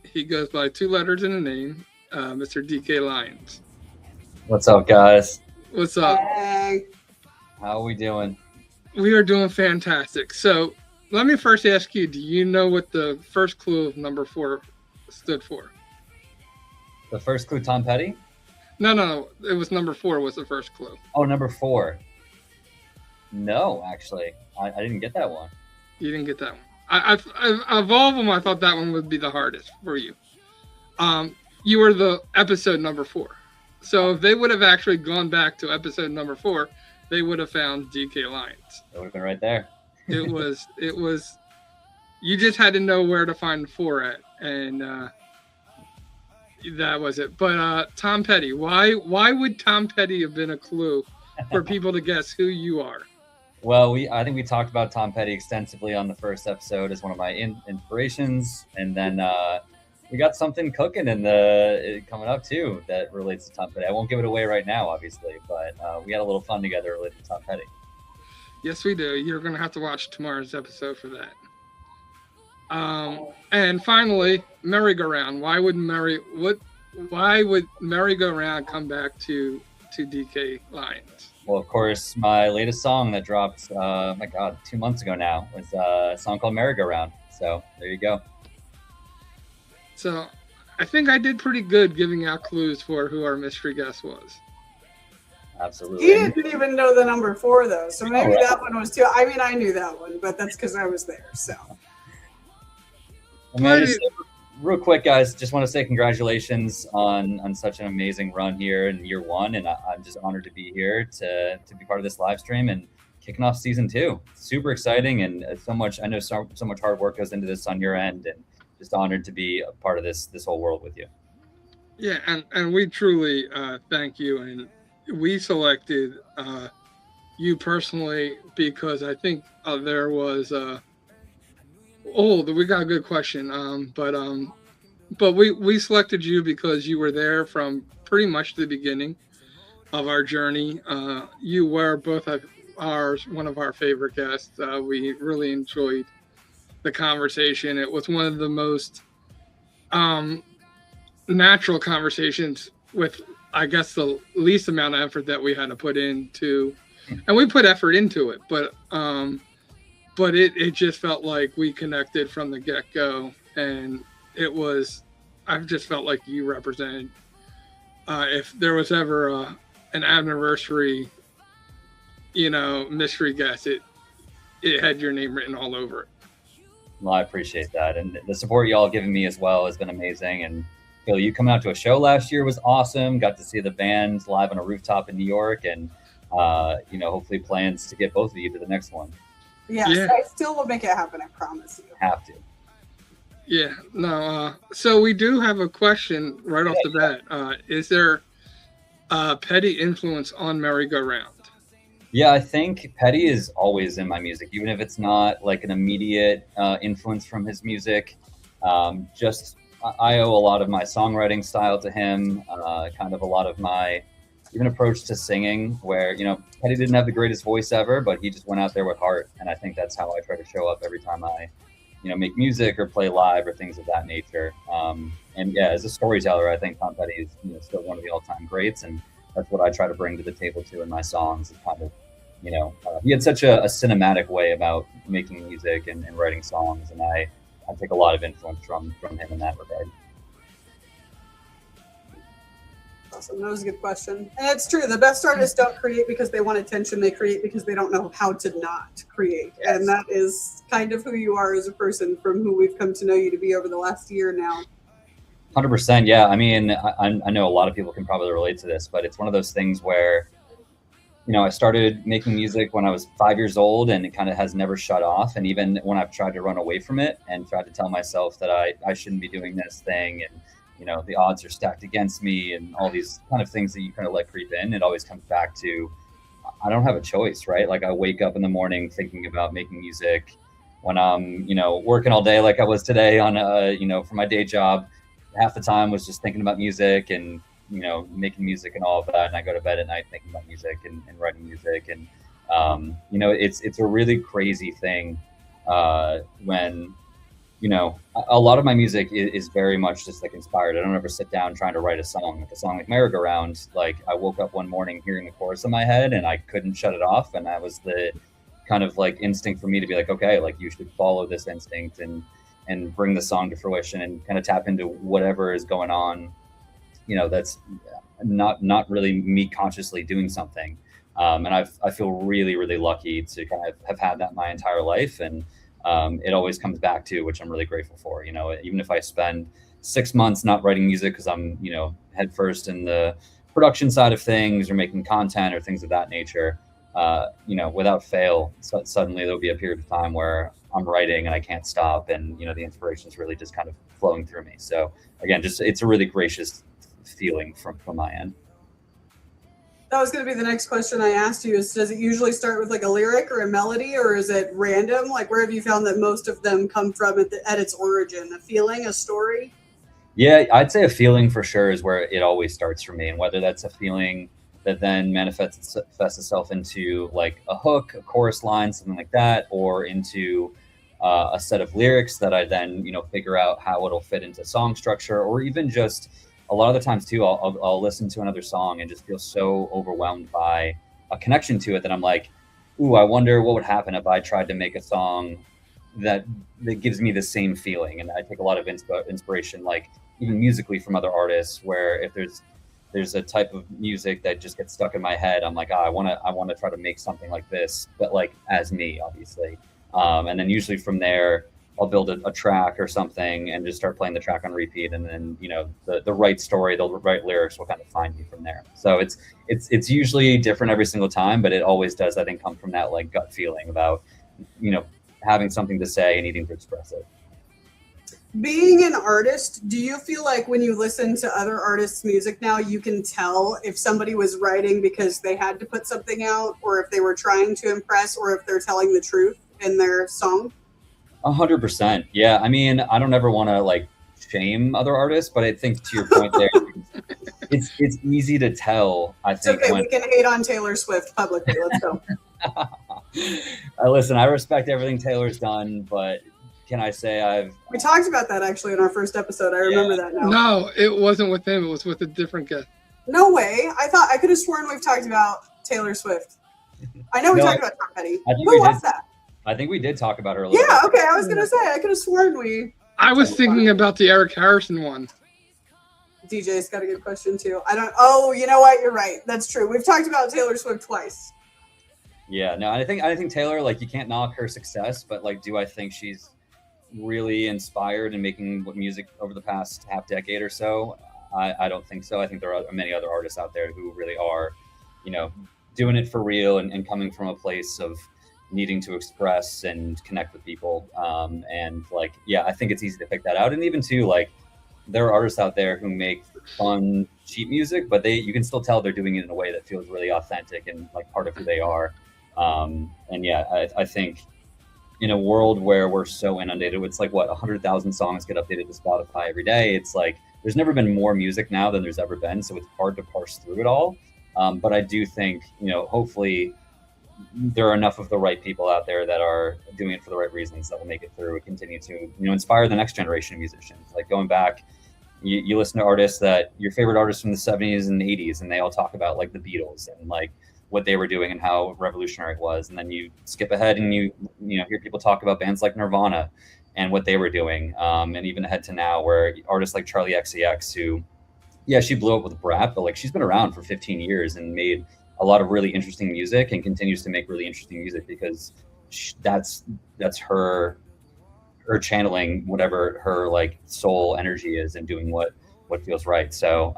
Speaker 2: He goes by 2 letters in a name, Mr. DK Lyons.
Speaker 8: What's up, guys?
Speaker 2: What's up?
Speaker 3: Hey.
Speaker 8: How are we doing?
Speaker 2: We are doing fantastic. So let me first ask you, do you know what the first clue of number 4 stood for?
Speaker 8: The first clue, Tom Petty?
Speaker 2: No. It was number 4 was the first clue.
Speaker 8: Oh, number 4. No, actually. I didn't get that one.
Speaker 2: You didn't get that one. Of all of them, I thought that one would be the hardest for you. You were the episode number 4. So if they would have actually gone back to episode number 4, they would have found DK Lions.
Speaker 8: It would have been right there.
Speaker 2: It was, you just had to know where to find 4 at. And that was it. But Tom Petty, why would Tom Petty have been a clue for people to guess who you are?
Speaker 8: Well, I think we talked about Tom Petty extensively on the first episode as one of my inspirations, and then we got something cooking coming up too that relates to Tom Petty. I won't give it away right now, obviously, but we had a little fun together related to Tom Petty. Yes,
Speaker 2: we do. You're going to have to watch tomorrow's episode for that. And finally, merry-go-round. Why would merry-go-round come back to DK Lions?
Speaker 8: Well, of course, my latest song that dropped, 2 months ago now was a song called Merry-Go-Round. So there you go.
Speaker 2: So I think I did pretty good giving out clues for who our mystery guest was.
Speaker 8: Absolutely.
Speaker 3: He didn't even know the number 4 though, so maybe that one was too. I mean, I knew that one, but that's because I was there. So.
Speaker 8: Real quick, guys, just want to say congratulations on such an amazing run here in year 1, and I'm just honored to be here to be part of this live stream and kicking off season 2. Super exciting, and so much. I know so much hard work goes into this on your end, and just honored to be a part of this whole world with you.
Speaker 2: Yeah, and we truly thank you, and we selected you personally because I think there was. We got a good question. But we selected you because you were there from pretty much the beginning of our journey. You were both one of our favorite guests. We really enjoyed the conversation. It was one of the most natural conversations with, I guess, the least amount of effort that we had to put into, and we put effort into it, but it just felt like we connected from the get-go, and I just felt like you represented, if there was ever an anniversary, mystery guest, it had your name written all over it.
Speaker 8: Well, I appreciate that. And the support y'all given me as well has been amazing. And Phil, you coming out to a show last year was awesome. Got to see the band live on a rooftop in New York, and, hopefully plans to get both of you to the next one.
Speaker 3: Yes, yeah. I still will make it happen, I promise you.
Speaker 8: Have to.
Speaker 2: Yeah, no. So we do have a question right off the bat. Is there Petty influence on merry-go-round?
Speaker 8: Yeah, I think Petty is always in my music, even if it's not like an immediate influence from his music. I owe a lot of my songwriting style to him, kind of a lot of my even approach to singing, where, Petty didn't have the greatest voice ever, but he just went out there with heart. And I think that's how I try to show up every time I make music or play live or things of that nature. And yeah, as a storyteller, I think Tom Petty is still one of the all-time greats, and that's what I try to bring to the table too in my songs. It's kind of, he had such a cinematic way about making music and writing songs, and I take a lot of influence from him in that regard.
Speaker 3: Awesome. That was a good question. And it's true. The best artists don't create because they want attention. They create because they don't know how to not create. Yes. And that is kind of who you are as a person, from who we've come to know you to be over the last year now.
Speaker 8: 100%. Yeah. I mean, I know a lot of people can probably relate to this, but it's one of those things where, I started making music when I was 5 years old, and it kind of has never shut off. And even when I've tried to run away from it and tried to tell myself that I shouldn't be doing this thing, and the odds are stacked against me, and all these kind of things that you kind of let creep in, it always comes back to, I don't have a choice, right? Like, I wake up in the morning thinking about making music. When I'm, working all day like I was today on, for my day job, half the time was just thinking about music and, making music and all of that. And I go to bed at night thinking about music and writing music. And, it's a really crazy thing when you know, a lot of my music is very much just like inspired. I don't ever sit down trying to write a song. Like a song like Merry-Go-Round, like I woke up one morning hearing the chorus in my head and I couldn't shut it off. And that was the kind of like instinct for me to be like, okay, like you should follow this instinct and bring the song to fruition and kind of tap into whatever is going on, you know, that's not really me consciously doing something. And I feel really, really lucky to kind of have had that my entire life. And it always comes back to, which I'm really grateful for, you know, even if I spend 6 months not writing music because I'm, you know, head first in the production side of things or making content or things of that nature, you know, without fail, suddenly there'll be a period of time where I'm writing and I can't stop. And, you know, the inspiration is really just kind of flowing through me. So again, just, it's a really gracious feeling from my end.
Speaker 3: That was going to be the next question I asked you is, does it usually start with like a lyric or a melody, or is it random? Like, where have you found that most of them come from at its origin? A feeling, a story?
Speaker 8: Yeah, I'd say a feeling for sure is where it always starts for me. And whether that's a feeling that then manifests itself into like a hook, a chorus line, something like that, or into a set of lyrics that I then, you know, figure out how it'll fit into song structure, or even just a lot of the times too, I'll listen to another song and just feel so overwhelmed by a connection to it that I'm like, ooh, I wonder what would happen if I tried to make a song that gives me the same feeling. And I take a lot of inspiration, like even musically from other artists, where if there's a type of music that just gets stuck in my head, I'm like, I want to try to make something like this, but like as me, obviously. And then usually from there, I'll build a track or something and just start playing the track on repeat. And then, you know, the right story, the right lyrics will kind of find me from there. So it's usually different every single time, but it always does, I think, come from that like gut feeling about, you know, having something to say and needing to express it.
Speaker 3: Being an artist, do you feel like when you listen to other artists' music now, you can tell if somebody was writing because they had to put something out, or if they were trying to impress, or if they're telling the truth in their song?
Speaker 8: 100%. Yeah. I mean, I don't ever want to like shame other artists, but I think to your point there, it's easy to tell. I think
Speaker 3: it's okay, we can hate on Taylor Swift publicly. Let's go.
Speaker 8: Listen, I respect everything Taylor's done, but can I say
Speaker 3: we talked about that actually in our first episode. I remember that now.
Speaker 2: No, it wasn't with him. It was with a different guy.
Speaker 3: No way. I could have sworn we've talked about Taylor Swift. I know we talked about Tom Petty. Who was that?
Speaker 8: I think we did talk about her a little
Speaker 3: bit.
Speaker 8: Yeah,
Speaker 3: okay. I was going to say, I could have sworn we...
Speaker 2: I was thinking about the Eric Harrison one.
Speaker 3: DJ's got a good question too. Oh, you know what? You're right. That's true. We've talked about Taylor Swift twice.
Speaker 8: Yeah, no, I think Taylor, like, you can't knock her success, but like, do I think she's really inspired in making music over the past half decade or so? I don't think so. I think there are many other artists out there who really are, you know, doing it for real and coming from a place of needing to express and connect with people. And like, yeah, I think it's easy to pick that out. And even too, like, there are artists out there who make fun, cheap music, but you can still tell they're doing it in a way that feels really authentic and like part of who they are. And yeah, I think in a world where we're so inundated, it's like what, 100,000 songs get updated to Spotify every day. It's like, there's never been more music now than there's ever been. So it's hard to parse through it all. But I do think, you know, hopefully there are enough of the right people out there that are doing it for the right reasons that will make it through and continue to, you know, inspire the next generation of musicians. Like going back, you listen to artists that your favorite artists from the 70s and 80s, and they all talk about like the Beatles and like what they were doing and how revolutionary it was. And then you skip ahead and you know, hear people talk about bands like Nirvana and what they were doing. And even ahead to now where artists like Charli XCX, who, yeah, she blew up with Brat, but like she's been around for 15 years and made a lot of really interesting music and continues to make really interesting music because that's her channeling whatever her like soul energy is and doing what feels right. So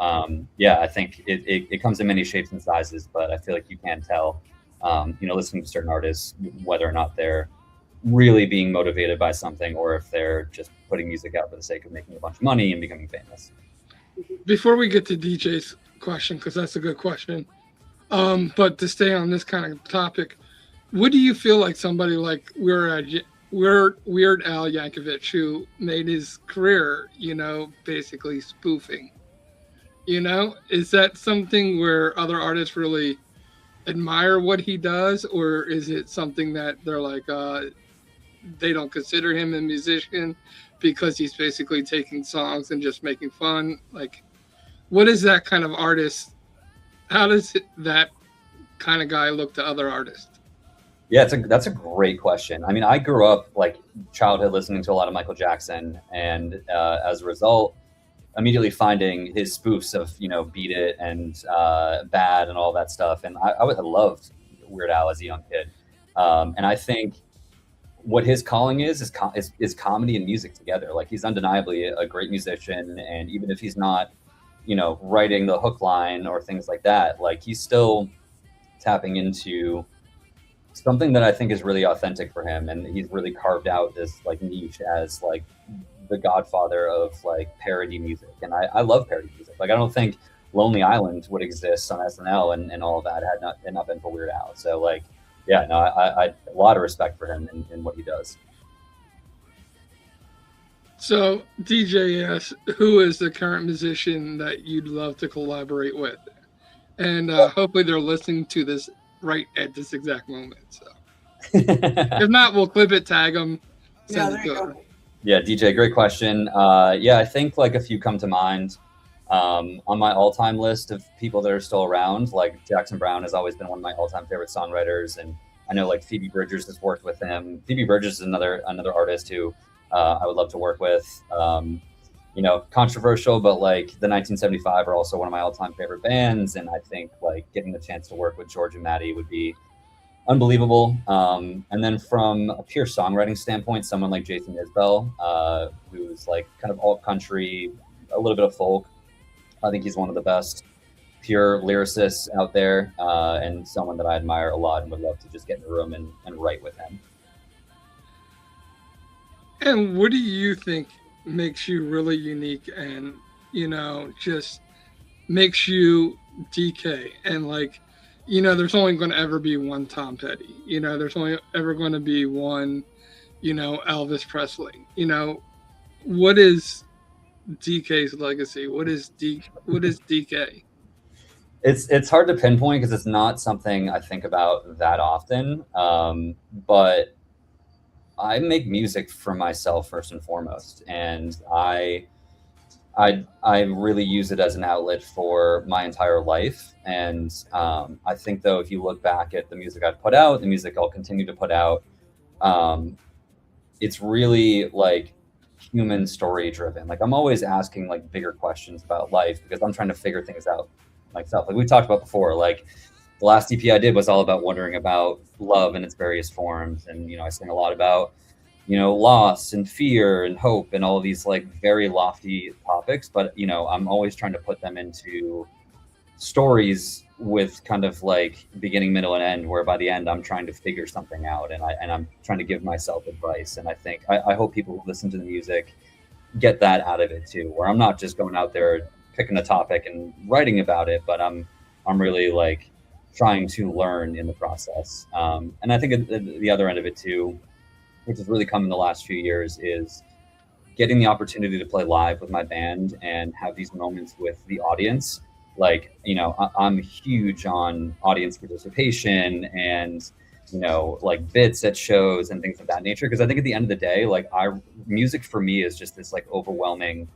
Speaker 8: yeah, I think it comes in many shapes and sizes, but I feel like you can tell, you know, listening to certain artists, whether or not they're really being motivated by something or if they're just putting music out for the sake of making a bunch of money and becoming famous.
Speaker 2: Before we get to DJ's question, because that's a good question, but to stay on this kind of topic, what do you feel like somebody like Weird Al Yankovic, who made his career, you know, basically spoofing, you know, is that something where other artists really admire what he does, or is it something that they're like, they don't consider him a musician because he's basically taking songs and just making fun? Like, what is that kind of artist? How does that kind of guy look to other artists?
Speaker 8: Yeah, that's a great question. I mean, I grew up like childhood listening to a lot of Michael Jackson, and as a result, immediately finding his spoofs of Beat It and Bad and all that stuff. And I loved Weird Al as a young kid, and I think what his calling is comedy and music together. Like, he's undeniably a great musician, and even if he's not writing the hook line or things like that, like, he's still tapping into something that I think is really authentic for him, and he's really carved out this like niche as like the godfather of like parody music. And I love parody music. Like, I don't think Lonely Island would exist on SNL and all of that had not been for Weird Al. So like, yeah, no, I a lot of respect for him in what he does.
Speaker 2: So DJS, who is the current musician that you'd love to collaborate with? And hopefully they're listening to this right at this exact moment. So if not, we'll clip it, tag them.
Speaker 3: Yeah, there you go.
Speaker 8: Yeah, DJ, great question. Yeah, I think like a few come to mind. On my all-time list of people that are still around, like Jackson Browne has always been one of my all-time favorite songwriters, and I know like Phoebe Bridgers has worked with him. Phoebe Bridgers is another artist who I would love to work with. Controversial, but like the 1975 are also one of my all-time favorite bands, and I think like getting the chance to work with George and Maddie would be unbelievable. And then from a pure songwriting standpoint, someone like Jason Isbell, who's like kind of alt country, a little bit of folk. I think he's one of the best pure lyricists out there, and someone that I admire a lot and would love to just get in the room and write with him.
Speaker 2: And what do you think makes you really unique and, just makes you DK? And like, there's only going to ever be one Tom Petty. There's only ever going to be one, Elvis Presley. What is DK's legacy? What is DK?
Speaker 8: It's hard to pinpoint because it's not something I think about that often. But I make music for myself first and foremost, and I really use it as an outlet for my entire life. And I think, though, if you look back at the music I've put out, the music I'll continue to put out, it's really like human story driven. Like, I'm always asking like bigger questions about life because I'm trying to figure things out myself. Like we talked about before, like the last EP I did was all about wondering about love in its various forms. And, I sing a lot about, loss and fear and hope and all of these like very lofty topics. But, I'm always trying to put them into stories with kind of like beginning, middle, and end, where by the end I'm trying to figure something out, and I'm trying to give myself advice. And I think I hope people who listen to the music get that out of it too, where I'm not just going out there picking a topic and writing about it, but I'm really like trying to learn in the process. And I think at the other end of it too, which has really come in the last few years, is getting the opportunity to play live with my band and have these moments with the audience. Like, I'm huge on audience participation and, like bits at shows and things of that nature. Because I think at the end of the day, like music for me is just this like overwhelming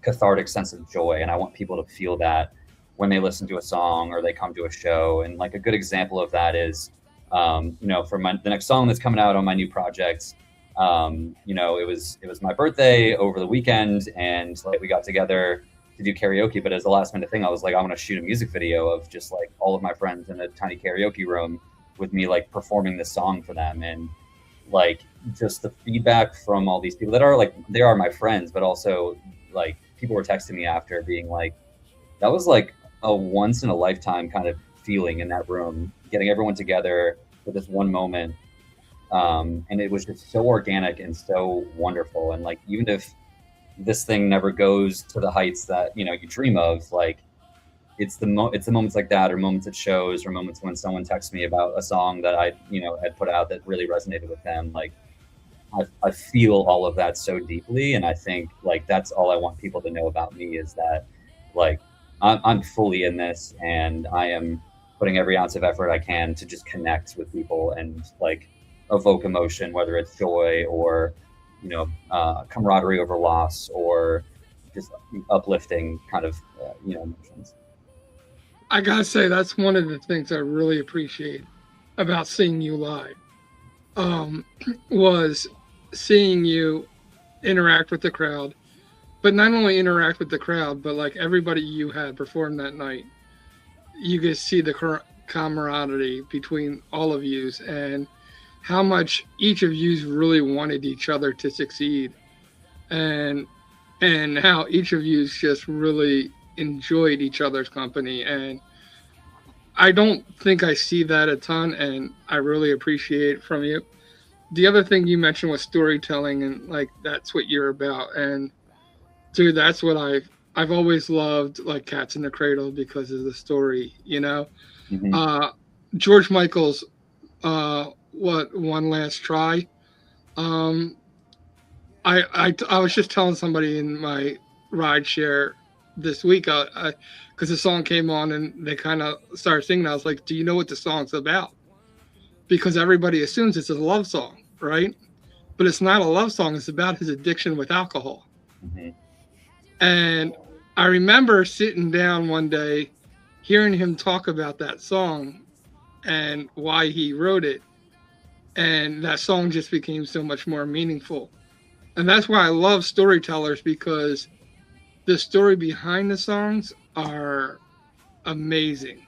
Speaker 8: cathartic sense of joy. And I want people to feel that when they listen to a song or they come to a show. And like a good example of that is, for the next song that's coming out on my new project, it was my birthday over the weekend, and like we got together to do karaoke. But as a last minute thing, I was like, I want to shoot a music video of just like all of my friends in a tiny karaoke room with me like performing this song for them. And like just the feedback from all these people that are like, they are my friends, but also like people were texting me after being like, that was like a once in a lifetime kind of feeling in that room, getting everyone together for this one moment. And it was just so organic and so wonderful. And like, even if this thing never goes to the heights that, you dream of, like it's the moments like that, or moments at shows, or moments when someone texts me about a song that I, had put out that really resonated with them. Like I feel all of that so deeply. And I think like, that's all I want people to know about me, is that like, I'm fully in this, and I am putting every ounce of effort I can to just connect with people and like evoke emotion, whether it's joy or, camaraderie over loss, or just uplifting kind of emotions.
Speaker 2: I gotta say, that's one of the things I really appreciate about seeing you live. Was seeing you interact with the crowd, but not only interact with the crowd, but like everybody you had perform that night, you could see the camaraderie between all of yous and how much each of yous really wanted each other to succeed, and how each of yous just really enjoyed each other's company. And I don't think I see that a ton, and I really appreciate it from you. The other thing you mentioned was storytelling, and like that's what you're about. And dude, that's what I've always loved, like Cats in the Cradle, because of the story. George Michael's One Last Try. I was just telling somebody in my ride share this week, because the song came on and they kind of started singing. I was like, do you know what the song's about? Because everybody assumes it's a love song, right? But it's not a love song. It's about his addiction with alcohol.
Speaker 8: Mm-hmm.
Speaker 2: And I remember sitting down one day, hearing him talk about that song and why he wrote it. And that song just became so much more meaningful. And that's why I love storytellers, because the story behind the songs are amazing,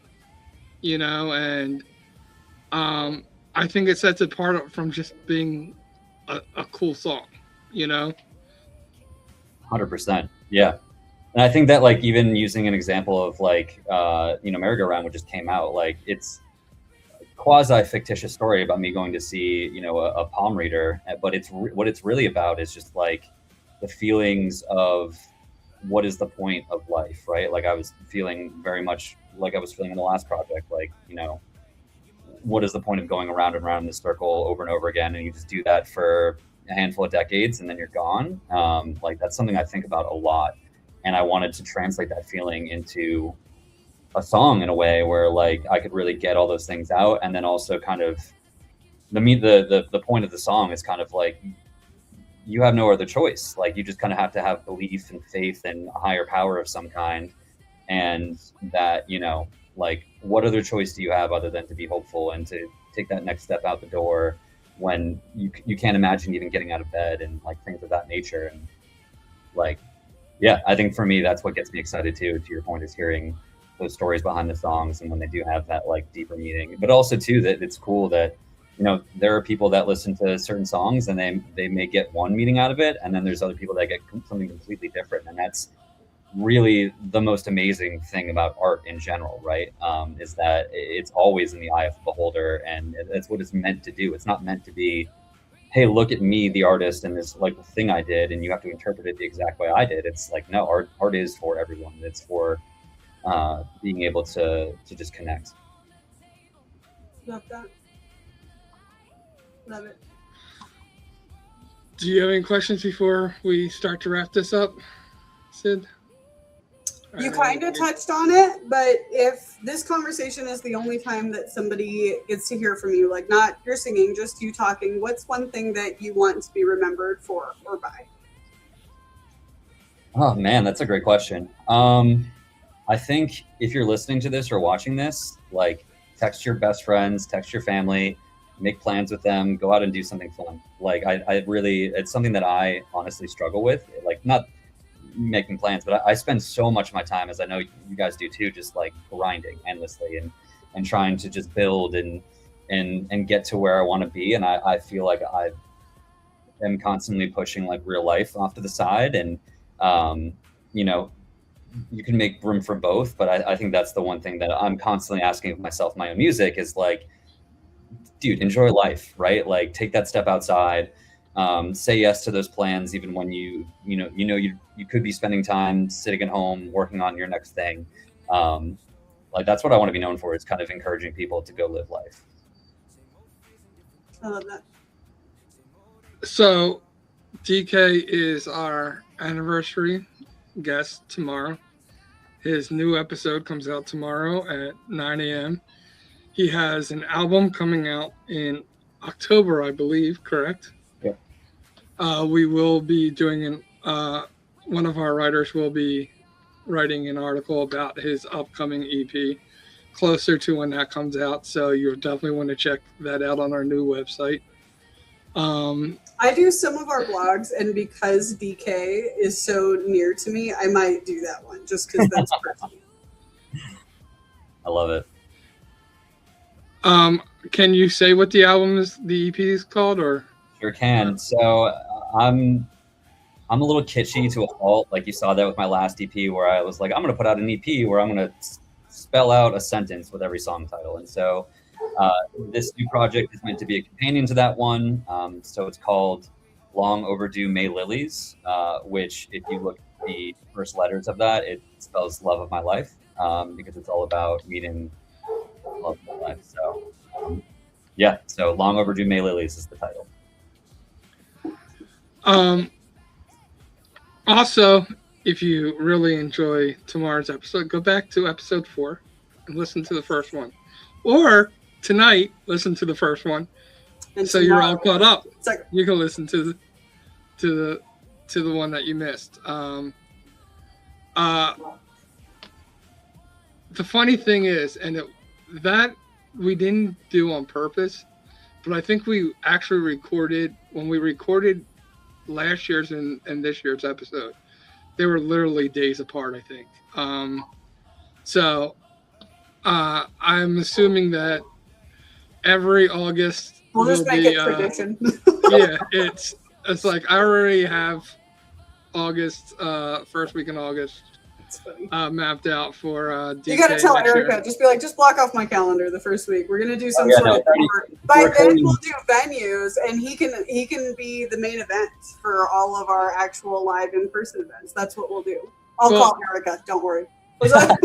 Speaker 2: and I think it sets it apart from just being a cool song,
Speaker 8: 100%. Yeah. And I think that, like, even using an example of like, Merry-Go-Round, which just came out, like, it's quasi fictitious story about me going to see, a palm reader, but what it's really about is just like the feelings of what is the point of life, right? Like I was feeling very much like I was feeling in the last project, like, what is the point of going around and around in this circle over and over again? And you just do that for a handful of decades and then you're gone. Like that's something I think about a lot. And I wanted to translate that feeling into a song in a way where like I could really get all those things out. And then also kind of the point of the song is kind of like, you have no other choice. Like you just kind of have to have belief and faith in a higher power of some kind. And that, like what other choice do you have other than to be hopeful and to take that next step out the door when you can't imagine even getting out of bed and like things of that nature. And like, yeah, I think for me, that's what gets me excited too, to your point, is hearing those stories behind the songs and when they do have that like deeper meaning. But also too, that it's cool that, there are people that listen to certain songs and they may get one meaning out of it. And then there's other people that get something completely different. And that's really the most amazing thing about art in general, right? Is that it's always in the eye of the beholder, and that's what it's meant to do. It's not meant to be, hey, look at me, the artist, and this like the thing I did, and you have to interpret it the exact way I did. It's like, no, art is for everyone. It's for being able to just connect.
Speaker 3: Love that. Love it.
Speaker 2: Do you have any questions before we start to wrap this up, Sid?
Speaker 3: You kind of touched on it, but if this conversation is the only time that somebody gets to hear from you, like not your singing, just you talking, what's one thing that you want to be remembered for or by?
Speaker 8: Oh man, that's a great question. I think if you're listening to this or watching this, like text your best friends, text your family, make plans with them, go out and do something fun. Like I really, it's something that I honestly struggle with, like not making plans, but I spend so much of my time, as I know you guys do too, just like grinding endlessly and trying to just build and get to where I want to be. And I feel like I am constantly pushing like real life off to the side, and you can make room for both, but I think that's the one thing that I'm constantly asking of myself, my own music, is like, dude, enjoy life, right? Like take that step outside, say yes to those plans, even when you could be spending time sitting at home working on your next thing. Like that's what I want to be known for, is kind of encouraging people to go live life.
Speaker 3: I love that.
Speaker 2: So DK is our anniversary guest tomorrow. His new episode comes out tomorrow at 9 a.m. He has an album coming out in October, I believe, correct?
Speaker 8: Yeah.
Speaker 2: we will be doing one of our writers will be writing an article about his upcoming EP closer to when that comes out. So you'll definitely want to check that out on our new website.
Speaker 3: I do some of our blogs, and because DK is so near to me, I might do that one just because that's personal.
Speaker 8: I love it.
Speaker 2: Can you say what the EP is called, or?
Speaker 8: Sure can. So I'm a little kitschy to a fault. Like you saw that with my last EP, where I was like, I'm going to put out an EP where I'm going to spell out a sentence with every song title. And so this new project is meant to be a companion to that one. So it's called Long Overdue May Lilies, which if you look at the first letters of that, it spells love of my life, because it's all about meeting love of my life. So yeah, so Long Overdue May Lilies is the title.
Speaker 2: Also, if you really enjoy tomorrow's episode, go back to episode 4 and listen to the first one. Or tonight, listen to the first one.
Speaker 3: And
Speaker 2: so you're all
Speaker 3: tomorrow,
Speaker 2: caught up.
Speaker 3: it's like,
Speaker 2: You can listen to the one that you missed. The funny thing is, that we didn't do on purpose, but I think we actually recorded when we recorded last year's and this year's episode. They were literally days apart, I think. So I'm assuming that every August
Speaker 3: we'll just
Speaker 2: will
Speaker 3: make
Speaker 2: be,
Speaker 3: it tradition.
Speaker 2: yeah, it's like I already have August, first week in August
Speaker 3: It's funny.
Speaker 2: mapped out for DK.
Speaker 3: You gotta tell
Speaker 2: next year.
Speaker 3: Erica, just be like, just block off my calendar the first week. We're gonna do some
Speaker 8: yeah,
Speaker 3: sort
Speaker 8: no,
Speaker 3: of by then
Speaker 8: recording.
Speaker 3: we'll do venues, and he can be the main event for all of our actual live in-person events. That's what we'll do. I'll
Speaker 2: Well-
Speaker 3: call Erica. Don't worry. Was that?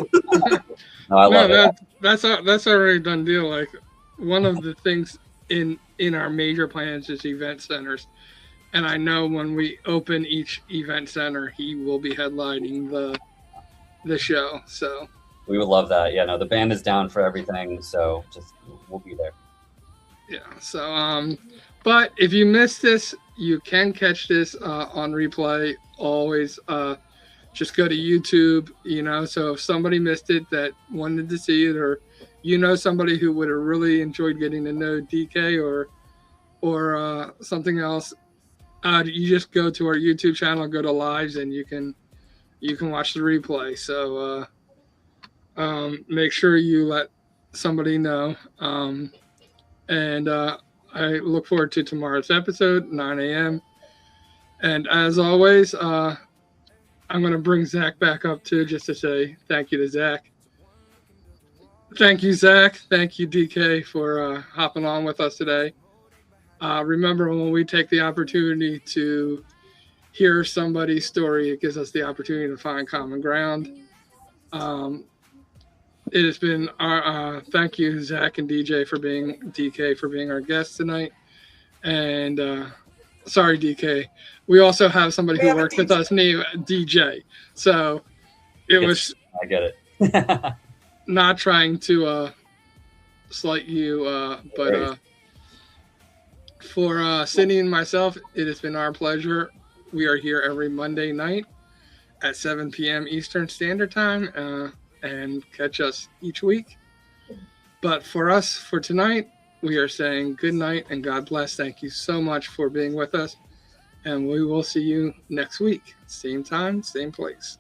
Speaker 8: No, I love it.
Speaker 2: That's already done deal. Like one of the things in our major plans is event centers, and I know when we open each event center, he will be headlining the show. So
Speaker 8: We would love that. Yeah, no, the band is down for everything, so just we'll be there.
Speaker 2: yeah. So but if you missed this, you can catch this on replay. Always just go to YouTube. So if somebody missed it that wanted to see it, or somebody who would have really enjoyed getting to know DK or something else, you just go to our YouTube channel, go to lives, and you can watch the replay. So make sure you let somebody know. And I look forward to tomorrow's episode, 9 a.m. And as always, I'm going to bring Zach back up too, just to say thank you to Zach. Thank you, Zach. Thank you, DK, for hopping on with us today. Remember, when we take the opportunity to hear somebody's story, it gives us the opportunity to find common ground. It has been our thank you, Zach and DK, for being our guests tonight. And sorry, DK. We also have somebody who works with us named DJ. So it was
Speaker 8: I get it.
Speaker 2: not trying to slight you, but for Sydney and myself, it has been our pleasure. We are here every Monday night at 7 p.m. Eastern Standard Time, and catch us each week. But for us, for tonight, we are saying good night and God bless. Thank you so much for being with us, and we will see you next week. Same time, same place.